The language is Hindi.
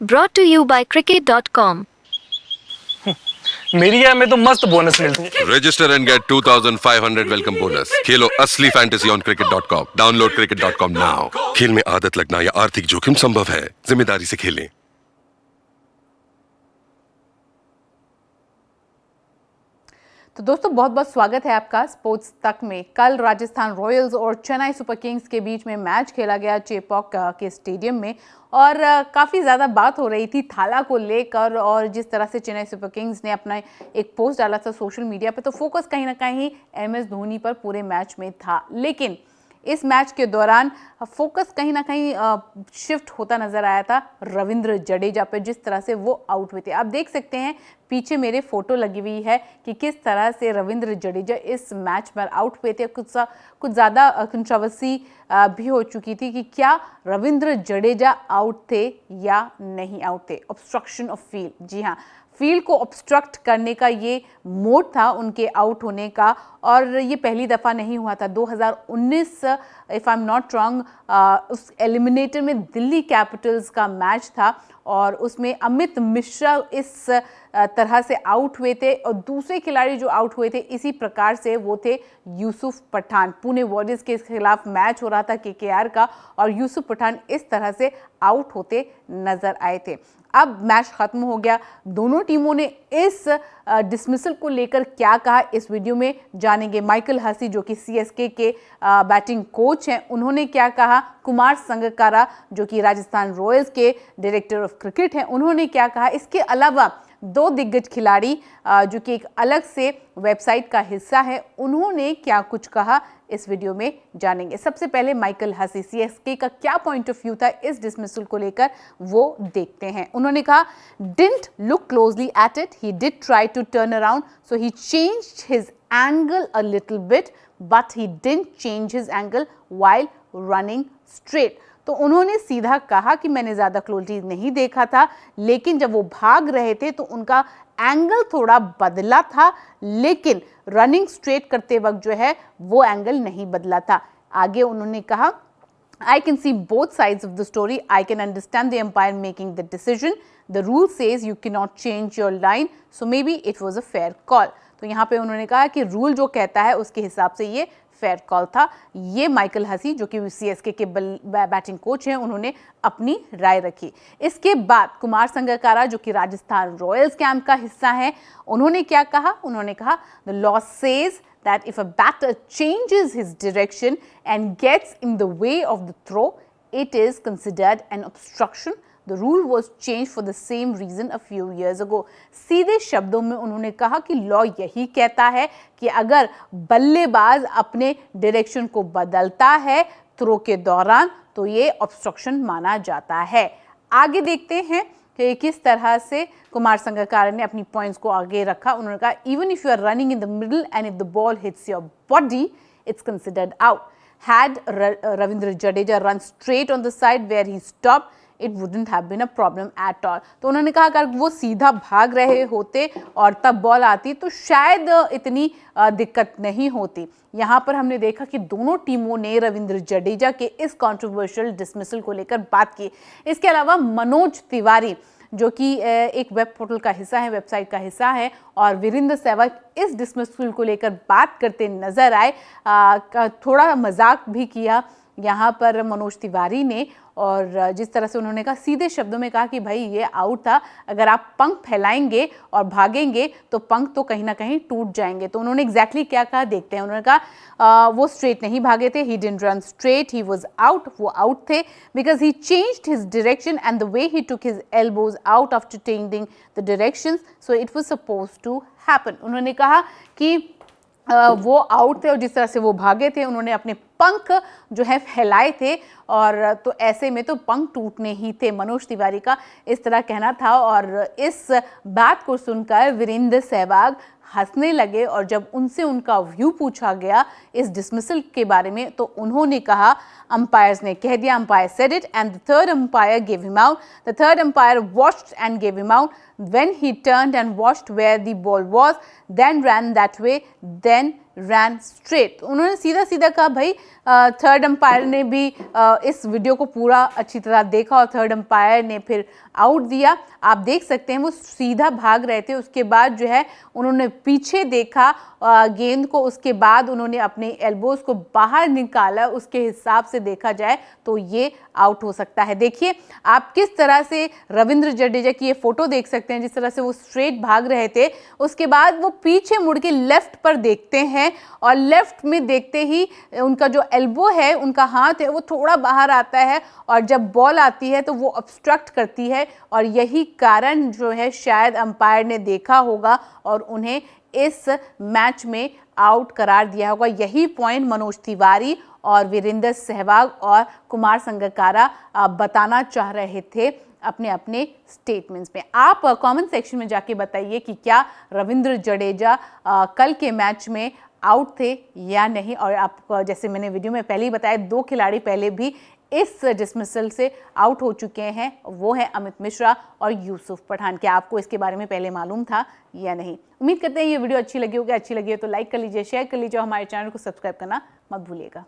Brought to you by Cricket.com. मेरी गेम में तो मस्त बोनस मिलती है। Register and get 2,500 welcome bonus. खेलो असली fantasy on cricket.com. Download cricket.com now. खेल में आदत लगना या आर्थिक जोखिम संभव है, जिम्मेदारी से खेलें। तो दोस्तों बहुत बहुत स्वागत है आपका स्पोर्ट्स तक में। कल राजस्थान रॉयल्स और चेन्नई सुपर किंग्स के बीच में मैच खेला गया चेपॉक के स्टेडियम में और काफ़ी ज़्यादा बात हो रही थी थाला को लेकर और जिस तरह से चेन्नई सुपर किंग्स ने अपना एक पोस्ट डाला था सोशल मीडिया पे, तो फोकस कहीं ना कहीं MS धोनी पर पूरे मैच में था। लेकिन इस मैच के दौरान फोकस कहीं ना कहीं शिफ्ट होता नजर आया था रविंद्र जडेजा पे, जिस तरह से वो आउट हुए थे। आप देख सकते हैं पीछे मेरे फोटो लगी हुई है कि किस तरह से रविंद्र जडेजा इस मैच पर आउट हुए थे। कुछ ज़्यादा कंट्रोवर्सी भी हो चुकी थी कि क्या रविंद्र जडेजा आउट थे या नहीं आउट थे। ऑब्स्ट्रक्शन ऑफ फील्ड, जी हाँ, फील्ड को ऑब्स्ट्रक्ट करने का ये मोड था उनके आउट होने का और ये पहली दफ़ा नहीं हुआ था। 2019 if I am not wrong उस एलिमिनेटर में दिल्ली कैपिटल्स का मैच था और उसमें अमित मिश्रा इस तरह से आउट हुए थे और दूसरे खिलाड़ी जो आउट हुए थे इसी प्रकार से वो थे यूसुफ पठान। पुणे वॉरियर्स के खिलाफ मैच हो रहा था KKR का और यूसुफ पठान इस तरह से आउट होते नजर आए थे। अब मैच खत्म हो गया, दोनों टीमों ने इस डिसमिसल को लेकर क्या कहा इस वीडियो में जानेंगे। माइकल हसी जो कि CSK के बैटिंग कोच हैं, उन्होंने क्या कहा। कुमार संगकारा जो कि राजस्थान रॉयल्स के डायरेक्टर ऑफ क्रिकेट हैं, उन्होंने क्या कहा। इसके अलावा दो दिग्गज खिलाड़ी जो कि एक अलग से वेबसाइट का हिस्सा है, उन्होंने क्या कुछ कहा इस वीडियो में जानेंगे। सबसे पहले माइकल हसी CSK का क्या पॉइंट ऑफ व्यू था इस डिसमिसल को लेकर वो देखते हैं। उन्होंने कहा, didn't look closely at it, he did try to turn around so he changed his angle a little bit but he didn't change his angle while running straight. तो उन्होंने सीधा कहा कि मैंने ज़्यादा क्लोजली नहीं देखा था, लेकिन जब वो भाग रहे थे तो उनका एंगल थोड़ा बदला था, लेकिन रनिंग स्ट्रेट करते वक्त जो है वो एंगल नहीं बदला था। आगे उन्होंने कहा, I can see both sides of the story. I can understand the umpire making the decision. The rule says you cannot change your line, so maybe it was a fair call. तो यहाँ पे उन्होंने कहा कि रूल जो कहता है उसके हिसाब से ये फेयर कॉल था। ये माइकल हसी जो कि CSK के बैटिंग कोच हैं, उन्होंने अपनी राय रखी। इसके बाद कुमार संगकारा जो कि राजस्थान रॉयल्स कैंप का हिस्सा है, उन्होंने क्या कहा। उन्होंने कहा, the law says that if a batter changes his direction and gets in the way of the throw, it is considered an obstruction. The rule was changed for the same reason a few years ago. सीधे शब्दों में उन्होंने कहा कि लॉ यही कहता है कि अगर बल्लेबाज अपने डायरेक्शन को बदलता है थ्रो के दौरान तो ये ऑब्स्ट्रक्शन माना जाता है। आगे देखते हैं कि किस तरह से कुमार संगकारा ने अपनी पॉइंट्स को आगे रखा। उन्होंने कहा, even if you are running in the middle and if the ball hits your body it's considered out. Had Ravindra Jadeja run straight on the side where he stop it wouldn't have been a problem at all. तो उन्होंने कहा अगर वो सीधा भाग रहे होते और तब बॉल आती तो शायद इतनी दिक्कत नहीं होती। यहाँ पर हमने देखा कि दोनों टीमों ने रविंद्र जडेजा के इस कंट्रोवर्शियल डिसमिसल को लेकर बात की। इसके अलावा मनोज तिवारी जो कि एक वेब पोर्टल का हिस्सा है, वेबसाइट का हिस्सा है, और वीरेंद्र सहवाग इस डिसमिसल को लेकर बात करते नजर आए। थोड़ा मजाक भी किया यहाँ पर मनोज तिवारी ने और जिस तरह से उन्होंने कहा, सीधे शब्दों में कहा कि भाई ये आउट था, अगर आप पंख फैलाएंगे और भागेंगे तो पंख तो कहीं ना कहीं टूट जाएंगे। तो उन्होंने एग्जैक्टली क्या कहा देखते हैं। उन्होंने कहा वो स्ट्रेट नहीं भागे थे, he didn't run straight, he was out, वो आउट थे because he changed his direction and the way he took his elbows out after changing the directions so it was supposed to happen. उन्होंने कहा कि वो आउट थे और जिस तरह से वो भागे थे उन्होंने अपने पंख जो है फैलाए थे और तो ऐसे में तो पंख टूटने ही थे। मनोज तिवारी का इस तरह कहना था और इस बात को सुनकर वीरेंद्र सहवाग हंसने लगे और जब उनसे उनका व्यू पूछा गया इस डिसमिसल के बारे में तो उन्होंने कहा, अंपायर्स ने कह दिया, umpire said it and the third umpire give him out, the third umpire watched and give him out, when he turned and watched where the ball was, then ran that way, then ran straight. उन्होंने सीधा सीधा कहा भाई, थर्ड अंपायर ने भी इस वीडियो को पूरा अच्छी तरह देखा और थर्ड अंपायर ने फिर आउट दिया। आप देख सकते हैं वो सीधा भाग रहे थे, उसके बाद जो है उन्होंने पीछे देखा गेंद को, उसके बाद उन्होंने अपने एल्बोज को बाहर निकाला। उसके हिसाब से देखा जाए तो ये आउट हो सकता है। देखिए आप किस तरह से रविंद्र जडेजा की ये फोटो देख सकते हैं, जिस तरह से वो स्ट्रेट भाग रहे थे, उसके बाद वो पीछे मुड़ के लेफ्ट पर देखते हैं और लेफ्ट में देखते ही उनका जो एल्बो है, उनका हाथ है, वो थोड़ा बाहर आता है और जब बॉल आती है तो वो ऑब्स्ट्रक्ट करती है और यही कारण जो है शायद अंपायर ने देखा होगा और उन्हें इस मैच में आउट करार दिया होगा। यही पॉइंट मनोज तिवारी और वीरेंद्र सहवाग और कुमार संगकारा बताना चाह रहे थे अपने अपने स्टेटमेंट्स में। आप कमेंट सेक्शन में जाके बताइए कि क्या रविंद्र जडेजा कल के मैच में आउट थे या नहीं। और आप जैसे मैंने वीडियो में पहले ही बताया, 2 खिलाड़ी पहले भी इस डिसमिसल से आउट हो चुके हैं, वो है अमित मिश्रा और यूसुफ पठान। क्या आपको इसके बारे में पहले मालूम था या नहीं? उम्मीद करते हैं ये वीडियो अच्छी लगी होगी। अच्छी लगी हो तो लाइक कर लीजिए, शेयर कर लीजिए और हमारे चैनल को सब्सक्राइब करना मत भूलिएगा।